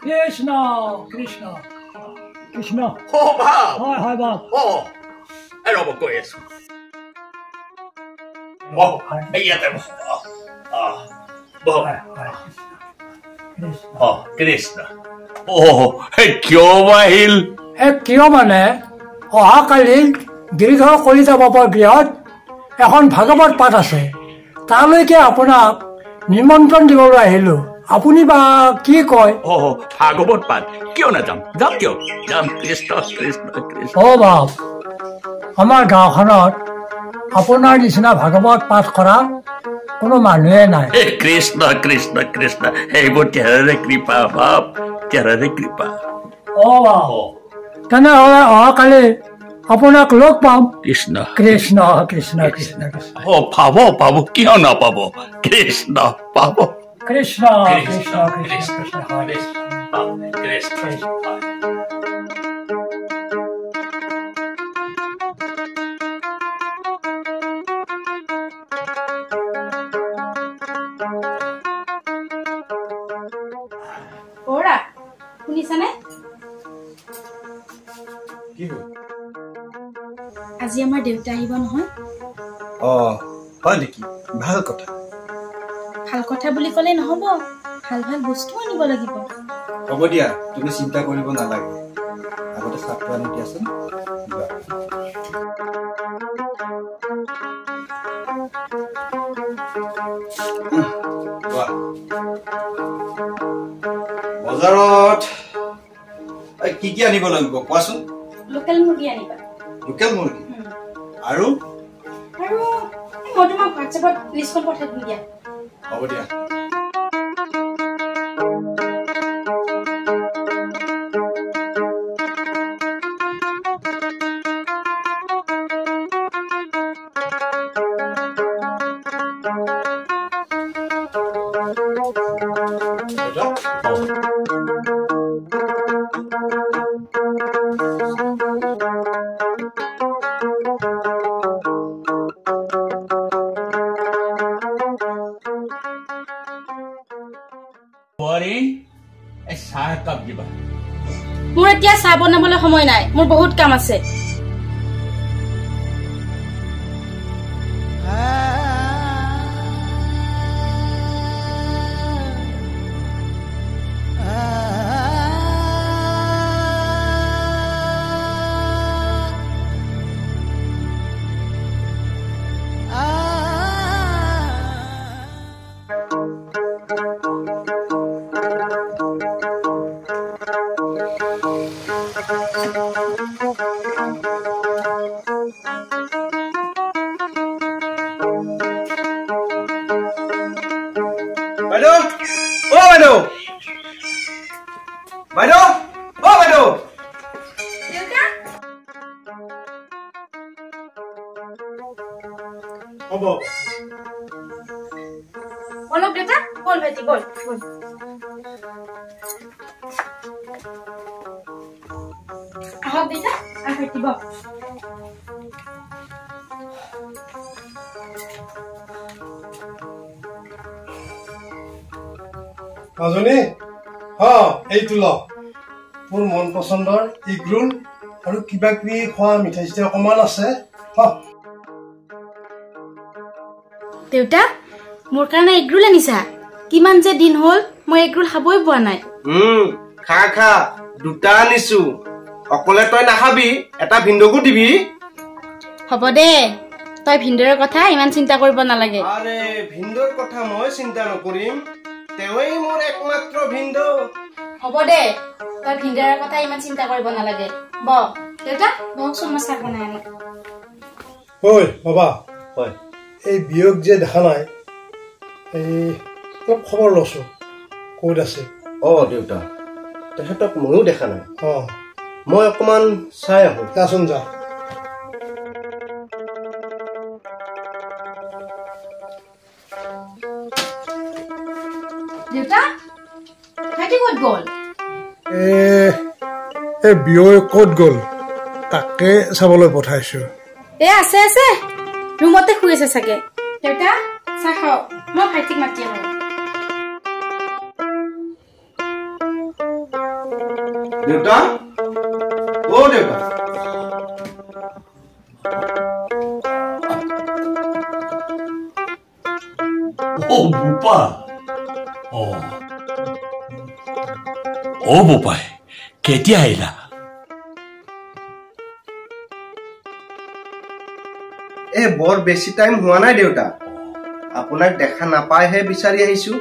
কৃষ্ণ কৃষ্ণ কৃষ্ণ হয় হয় বাপ ৰ'ব কৈ আছো কৃষ্ণ কিয় আহিল কিয় মানে অহাকালি গিৰিধৰ কলিতা বাবৰ গৃহত এখন ভাগৱত পাঠ আছে তালৈকে আপোনাক নিমন্ত্ৰণ দিবলৈ আহিলো আপুনি বা কি কয় ভাগৱত পাঠ কিয় নাযাম যাম দিয়ক যাম কৃষ্ণ কৃষ্ণ কৃষ্ণ বাপ আমাৰ গাঁওখনত আপোনাৰ নিচিনা ভাগৱত পাঠ কৰা কোনো মানুহে নাই কৃষ্ণ কৃষ্ণ কৃষ্ণ এইবোৰ তেৰৰে কৃপা বাপ তেৰৰে কৃপা তেনেহ'লে অহাকালি আপোনাক লগ পাম কৃষ্ণ কৃষ্ণ কৃষ্ণ কৃষ্ণ কৃষ্ণ পাব কিয় নাপাব কৃষ্ণ পাব কৃষ্ণ কৃষ্ণ কৃষ্ণ কৃষ্ণ শুনিছানে আজি আমাৰ দেউতা আহিব নহয় হয় নেকি ভাল কথা ভাল কথা বুলি ক'লে নহ'ব ভাল ভাল বস্তু আনিব লাগিব হ'ব দিয়া তুমি চিন্তা কৰিব নালাগে আগতে চাহটো আনি দিয়াচোন বজাৰত কি কি আনিব লাগিব কোৱাচোন লোকেল মুৰ্গী আনিবা লোকেল মুৰ্গী আৰু আৰু মই তোমাক হোৱাটছএপত লিষ্টখন পঠাই দিম দিয়া হ'ব দিয়া চাহ একাপ দিবা মোৰ এতিয়া চাহ বনাবলৈ সময় নাই মোৰ বহুত কাম আছে অলপ দেউতা বল ভাইটি বল আহক দেউতা ভাইটি বল মাজনী এইটো ল মোৰ মন পচন্দৰ ইগ্ৰুল আৰু কিবা কিবি খোৱা মিঠাই চিঠাই অকমান আছে দেউতা মোৰ কাৰণে এগৰোল আনিছা কিমান যে দিন হ'ল মই এগৰোল খাবই পোৱা নাই খা খা দুটা আনিছো অকলে তই নাখাবি এটা ভিন্দকো দিবি হ'ব দে তই ভিন্দৰ কথা ইমান চিন্তা কৰিব নালাগে আৰে ভিন্দৰ কথা মই চিন্তা নকৰিম তেৱেই মোৰ একমাত্ৰ ভিন্দ হ'ব দে তই ভিন্দৰ কথা ইমান চিন্তা কৰিব নালাগে ব দেউতা বহুত সমস্যা বনাই আনে ঐ বাবা হয় এই বিয়োগ যে দেখা নাই এই অলপ খবৰ লৈছো ক'ত আছে দেউতা তেখেতক ময়ো দেখা নাই মই অকমান চাই আহো যাচোন যা দেউতা ভাইটি ক'ত গ'ল এই বিয়োগ ক'ত গ'ল তাকে চাবলৈ পঠাইছো আছে আছে ৰুমতে শুই আছে চাগে দেউতা চাহ খাওক মই ভাইটিক মাতি আনো দেউতা ও দেউতা ও বোপা ও বোপাই কেতিয়া আহিলা বৰ বেছি টাইম হোৱা নাই দেউতা আপোনাক দেখা নাপায়হে বিচাৰি আহিছো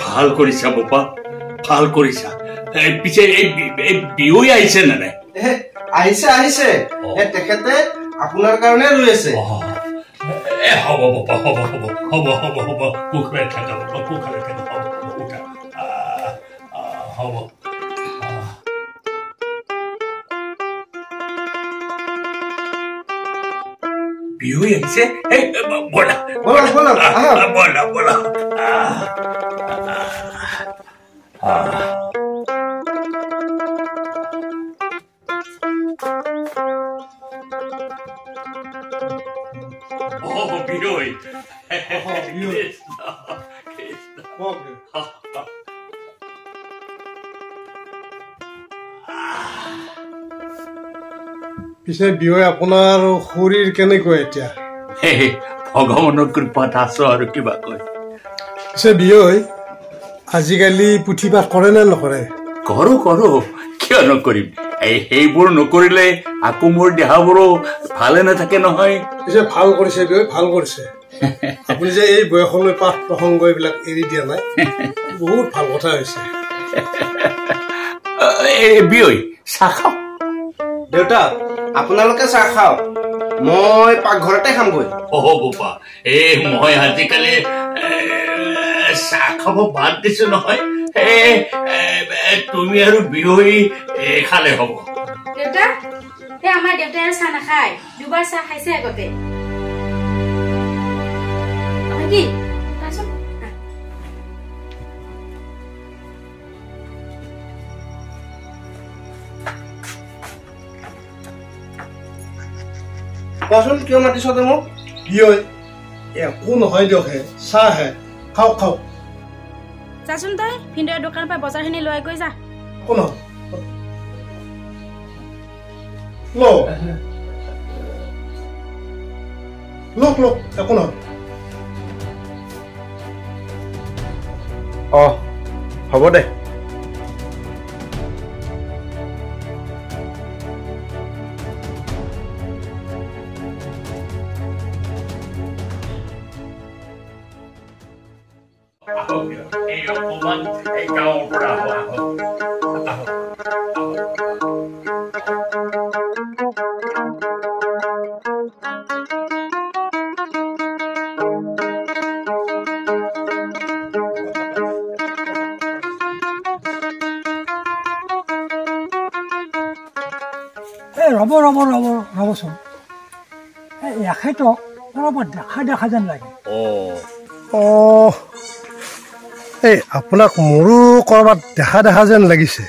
ভাল কৰিছা বোপা ভাল কৰিছা পিছে এই বিয়ৈ আহিছে নে নাই আহিছে আহিছে তেখেতে আপোনাৰ কাৰণে ৰৈ আছে হ'ব বোপা হ'ব হ'ব হ'ব হ'ব হ'ব কুকুৰে থাকা কুকুৰে থাকা হ'ব বিয়ৈ আহিছে বলা বলা বলা বলা বলা বিয়ৈ পিছে বিয়ৈ আপোনাৰ শৰীৰ কেনেকৈ এতিয়া ভগৱানৰ কৃপাত আছো আৰু কিবা কয় পিছে বিয়ৈ আজিকালি পুথি পাঠ কৰে নে নকৰে কৰো কৰো কিয় নকৰিম সেইবোৰ নকৰিলে আকৌ মোৰ দেহাবোৰো ভালে নাথাকে নহয় পিছে ভাল কৰিছে বিয়ৈ ভাল কৰিছে আপুনি যে এই বয়সলৈ পাঠ প্ৰসংগ এইবিলাক এৰি দিয়া নাই বহুত ভাল কথা হৈছে বিয়ৈ চাহ খাওঁ দেউতা আপোনালোকে চাহ খাওক মই পাকঘৰতে খামগৈ বোপা মই আজিকালি চাহ খাব বাদ দিছো নহয় তুমি আৰু বিয়ৈ খালে হ'ব দেউতা আমাৰ দেউতাই আৰু চাহ নাখায় দুবাৰ চাহ খাইছে আগতে কি কোৱাচোন কিয় মাতিছ তই মোক বিয়ৈ একো নহয় দিয়কহে চাহ হে খাওক খাওক যাচোন তই ভিনদেউৰ দোকানৰ পৰা বজাৰখিনি লৈ গৈ যা একো নহয় লওক লওক একো নহয় হ'ব দে অকমান গাঁৱৰ পৰা ৰ'ব ৰ'ব ৰ'ব ৰ'বচোন এখেতক ক'ৰবাত দেখা দেখা যেন লাগে এই আপোনাক মোৰো ক'ৰবাত দেখা দেখা যেন লাগিছে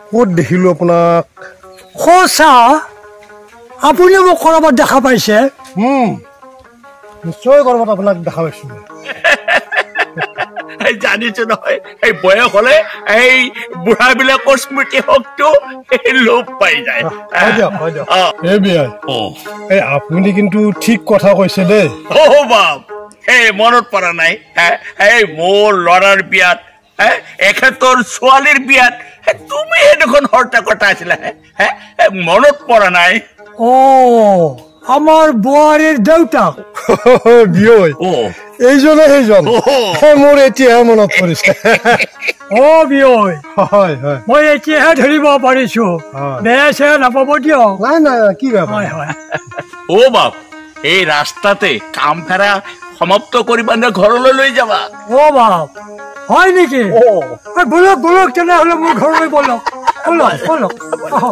ক'ত দেখিলোঁ আপোনাক সঁচা আপুনি মোক ক'ৰবাত দেখা পাইছে নিশ্চয় ক'ৰবাত আপোনাক দেখা পাইছোঁ জানিছো নহয় এই বয়স হলে এই বুঢ়া বিলাকৰ স্মৃতি শক্তিও লোপ পাই যায় এই আপুনি কিন্তু ঠিক কথা কৈছে দেই বাপ মনত পৰা নাই এই মোৰ ল'ৰাৰ বিয়াত এখেতৰ ছোৱালীৰ বিয়াত তুমি দেখোন হৰ্তা কটা আছিলা মনত পৰা নাই আমাৰ বোৱাৰীৰ দেউতাক বিয়ৈ এইজনে সেইজন মোৰ এতিয়াহে মনত পৰিছে বিয়ৈ মই এতিয়াহে ধৰিব পাৰিছো বেয়া চেয়া নাপাব দিয়ক নাই নাই কি হয় বাপ এই ৰাস্তাতে কাম ফেৰা সমাপ্ত কৰিবা নে ঘৰলৈ লৈ যাবা বাপ হয় নেকি বলক বলক তেনেহ'লে মোৰ ঘৰলৈ বলক বলক বলক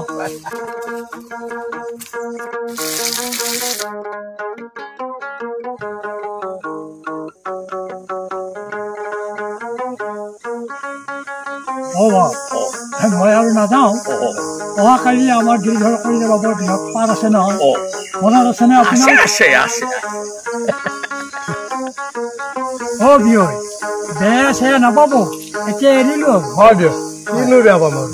বাপ মই আৰু নাযাওঁ অহাকালি আমাৰ গিৰিধৰ কলিতা বাবৰ গৃহত পাত আছে নহয় মনত আছেনে আপোনাৰ আছে আছে বিয়ৈ বেয়া চেয়া নাপাব এতিয়া এৰিলো হয় দিয়ক কিনো বেয়া পাম আৰু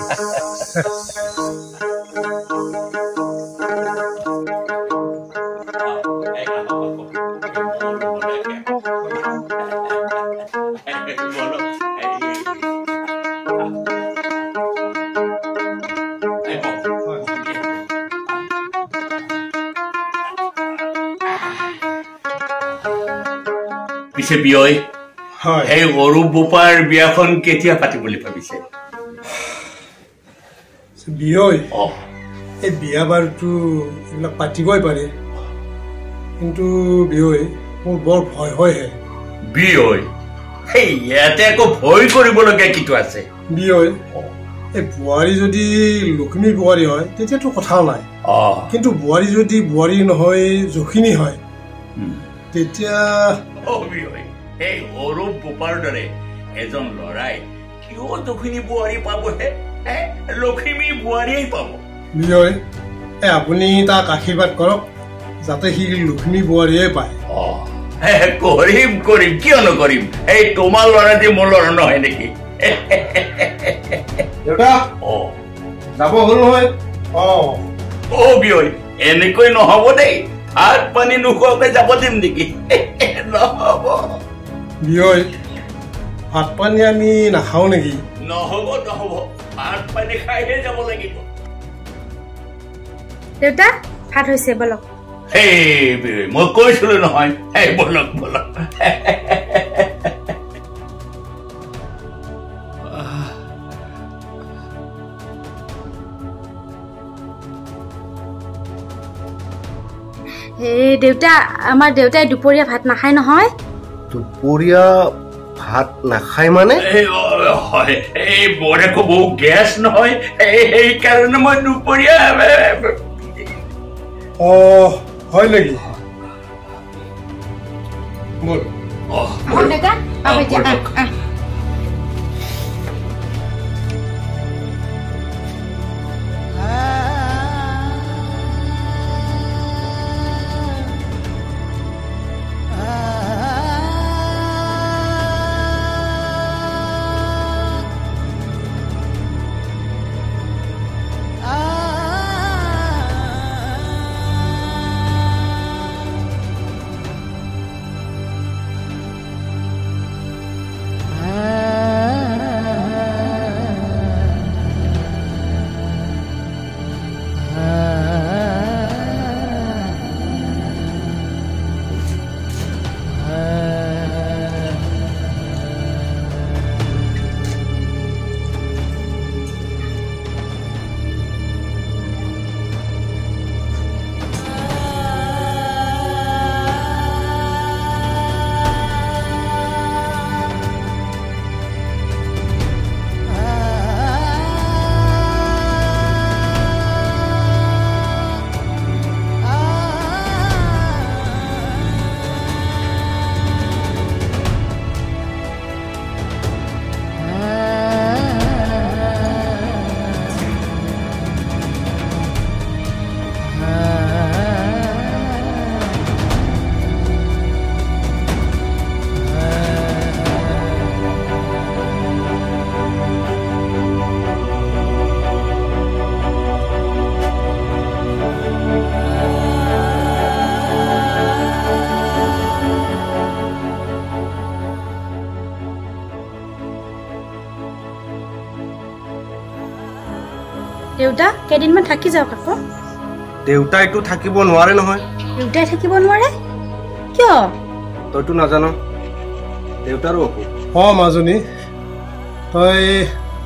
পিছে বিয়ৈ এই অৰূপ বোপাৰ বিয়াখন কেতিয়া পাতিম বুলি ভাবিছে বিয়ৈ এই বিয়া বাৰুটো এইবিলাক পাতিবই পাৰে কিন্তু বিয়ৈ মোৰ বৰ ভয় হয়হে বিয়ৈ এই ইয়াতে আকৌ ভয় কৰিবলগীয়া কিটো আছে বিয়ৈ এই বোৱাৰী যদি লক্ষ্মী বোৱাৰী হয় তেতিয়াতো কথাও নাই কিন্তু বোৱাৰী যদি বোৱাৰী নহয় জখিনী হয় তেতিয়া এই অৰূপ বোপাৰ দৰে এজন লৰাই কিয় জখিনী বোৱাৰী পাবহে লক্ষ্মী বোৱাৰীয়ে পাব বিয়ৈ আপুনি তাক আশীৰ্বাদ কৰক যাতে সি লক্ষ্মী বোৱাৰীয়ে পায় কৰিম কৰিম কিয় নকৰিম এই তোমাৰ ল'ৰা যে মোৰ ল'ৰা নহয় নেকি দেউতা যাব হ'ল নহয় বিয়ৈ এনেকৈ নহব দেই ভাত পানী নোখোৱাকৈ যাব দিম নেকি নহব বিয়ৈ ভাত পানী আমি নাখাওঁ নেকি নহব নহব ভাত পানী খাইহে যাব লাগিব দেউতা ভাত হৈছে বলক মই কৈছিলো নহয় বলক বলক দেউতা আমাৰ দেউতাই দুপৰীয়া ভাত নাখায় নহয় দুপৰীয়া ভাত নাখায় মানে এই বৰ একো বহু গেছ নহয় সেইকাৰণে মই দুপৰীয়া হয় নেকি বল দেউতা দেউতা কেইদিনমান থাকি যাওক আকৌ দেউতাইতো থাকিব নোৱাৰে নহয় দেউতাই থাকিব নোৱাৰে কিয় তইতো নাজানো দেউতাৰো অসুখ মাজনী তই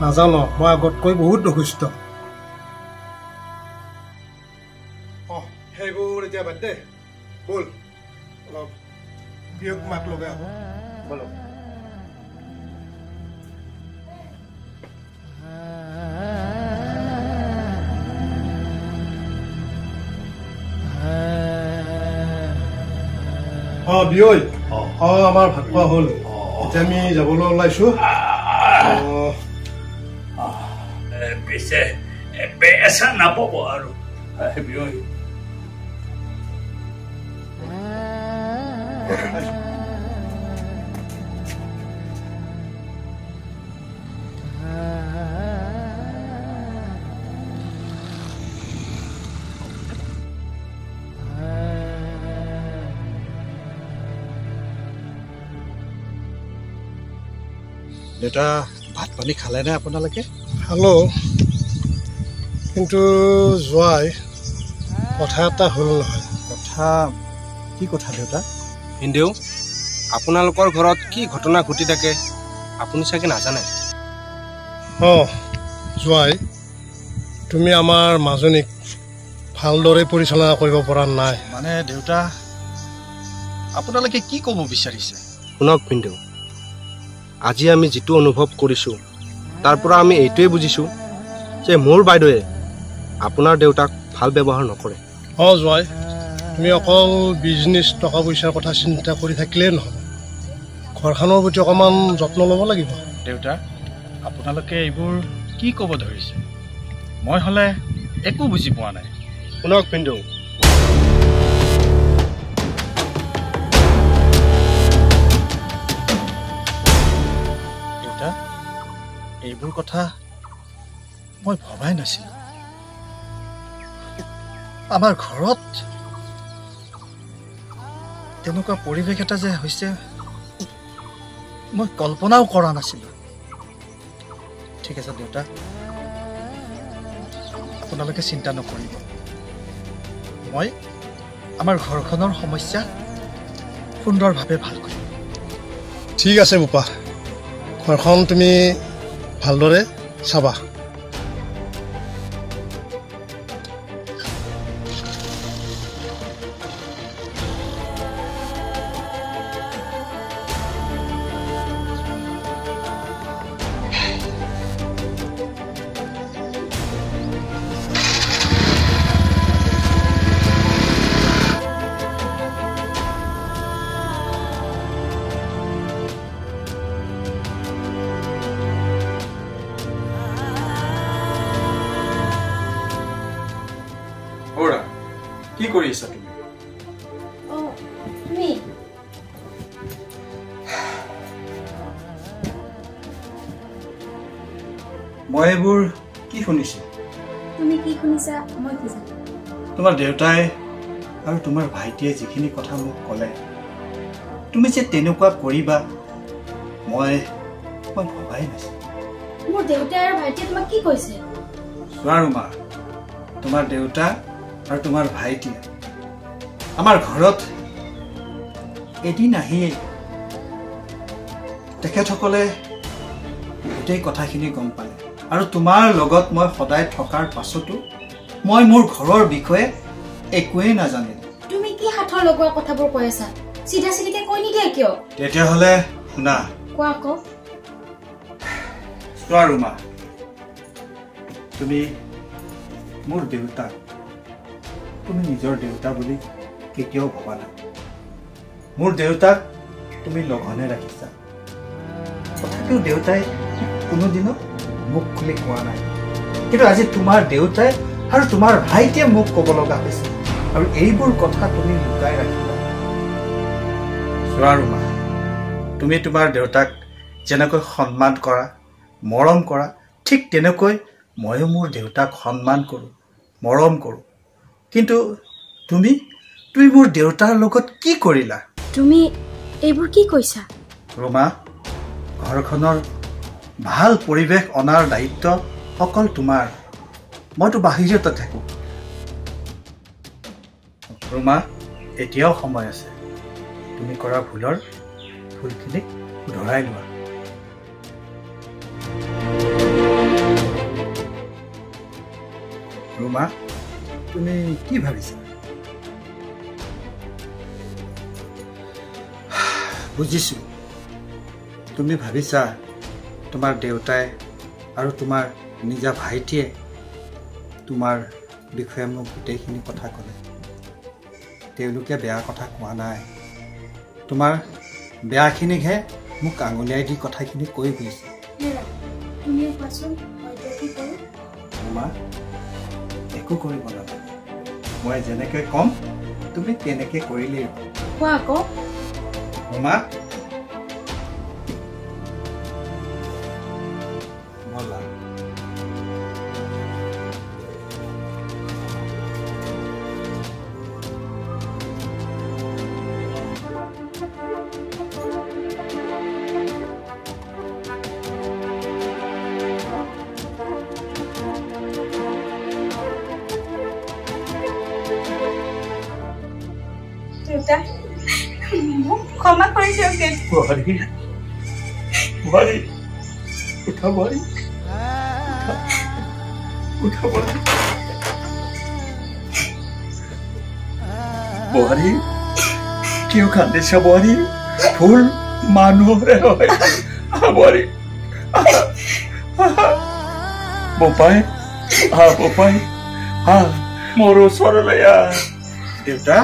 নাজানো মই আগতকৈ বহুত অসুস্থ সেইবোৰ এতিয়া বাদ দে বল অলপ বিয়ক মাত লগাই আহোঁ বলক বিয়ৈ আমাৰ ভাত খোৱা হ'ল এতিয়া আমি যাবলৈ ওলাইছো পিছে বেচা নাপাব আৰু বিয়ৈ দেউতা ভাত পানী খালে নে আপোনালোকে? খালো, কিন্তু যোৱাই কথা এটা হ'ল নহয়। কথা কি কথা দেউতা? ভিনদেউ, আপোনালোকৰ ঘৰত কি ঘটনা ঘটি থাকে আপুনি চাগে নাজানে। যোৱাই, তুমি আমাৰ মাজনীক ভালদৰে পৰিচালনা কৰিব পৰা নাই। মানে দেউতা আপোনালোকে কি ক'ব বিচাৰিছে? শুনক ভিনদেউ, আজি আমি যিটো অনুভৱ কৰিছোঁ তাৰ পৰা আমি এইটোৱে বুজিছোঁ যে মোৰ বাইদেৱে আপোনাৰ দেউতাক ভাল ব্যৱহাৰ নকৰে। যোৱাই, তুমি অকল বিজনেছ টকা পইচাৰ কথা চিন্তা কৰি থাকিলেই নহয়, ঘৰখনৰ প্ৰতি অকণমান যত্ন ল'ব লাগিব। দেউতা আপোনালোকে এইবোৰ কি ক'ব ধৰিছে? মই হ'লে একো বুজি পোৱা নাই। শুনক ভিনদেউ, দেউতা এইবোৰ কথা মই ভবাই নাছিলোঁ। আমাৰ ঘৰত তেনেকুৱা পৰিৱেশ এটা যে হৈছে মই কল্পনাও কৰা নাছিলোঁ। ঠিক আছে দেউতা, আপোনালোকে চিন্তা নকৰিব, মই আমাৰ ঘৰখনৰ সমস্যা সুন্দৰভাৱে ভাল কৰিম। ঠিক আছে বোপা, ঘৰখন তুমি ভালদৰে চাবা। কি কৰি আছা তুমি? মই এইবোৰ কি শুনিছো? তুমি কি শুনিছা মই কি জানো? তোমাৰ দেউতাই আৰু তোমাৰ ভাইটিয়ে যিখিনি কথা মোক ক'লে, তুমি যে তেনেকুৱা কৰিবা মই ভবাই নাছিলো। মোৰ দেউতাই আৰু ভাইটিয়ে তোমাক কি কৈছে? চোৱা ৰুমা, তোমাৰ দেউতা আৰু তোমাৰ ভাইটিয়ে আমাৰ ঘৰত এদিন আহিয়ে তেখেতসকলে গোটেই কথাখিনি গম পালে, আৰু তোমাৰ লগত মই সদায় থকাৰ পাছতো মই মোৰ ঘৰৰ বিষয়ে একোৱেই নাজানিলো। তুমি কি হাতৰ লগোৱা কথাবোৰ কৈ আছা? চিধা চিধিকে কৈ নিদিয়া কিয়? তেতিয়াহ'লে শুনা। কোৱা আকৌ। চোৱা ৰুমা, তুমি মোৰ দেউতা, তুমি নিজৰ দেউতা বুলি কেতিয়াও ভবা নাই। মোৰ দেউতাক তুমি লঘনে ৰাখিছা, তথাপিও দেউতাই কোনোদিনো মুখ খুলি কোৱা নাই। কিন্তু আজি তোমাৰ দেউতাই আৰু তোমাৰ ভাইটিয়ে মোক ক'ব লগা হৈছে, আৰু এইবোৰ কথা তুমি লুকাই ৰাখিবা। চোৱা ৰুমা, তুমি তোমাৰ দেউতাক যেনেকৈ সন্মান কৰা, মৰম কৰা, ঠিক তেনেকৈ ময়ো মোৰ দেউতাক সন্মান কৰোঁ, মৰম কৰোঁ। কিন্তু তুমি মোৰ দেউতাৰ লগত কি কৰিলা? তুমি এইবোৰ কি কৈছা? ৰুমা, ঘৰখনৰ ভাল পৰিৱেশ অনাৰ দায়িত্ব অকল তোমাৰ। মইতো বাহিৰতে থাকোঁ। ৰুমা, এতিয়াও সময় আছে, তুমি কৰা ভুলখিনিক ধৰাই লোৱা। ৰুমা, তুমি কি ভাবিছা? বুজিছোঁ, তুমি ভাবিছা তোমাৰ দেউতাই আৰু তোমাৰ নিজা ভাইটিয়ে তোমাৰ বিষয়ে মোক গোটেইখিনি কথা ক'লে। তেওঁলোকে বেয়া কথা কোৱা নাই, তোমাৰ বেয়াখিনিকহে মোক আঙুলিয়াই দি কথাখিনি কৈ গৈছে। একো কৰিব নালাগে মই যেনেকৈ কম তুমি তেনেকৈ কৰিলেই কোৱা আকৌ বমা বলা ক্ষমা কৰি দিয়ক বোৱাৰী উঠা বোৱাৰী উঠা বোৱাৰী বোৱাৰী কিয় কান্দিছা বোৱাৰী ভুল মানুহৰে হয় বোৱাৰী বোপাই বোপাই মোৰ ওচৰলৈ দেউতা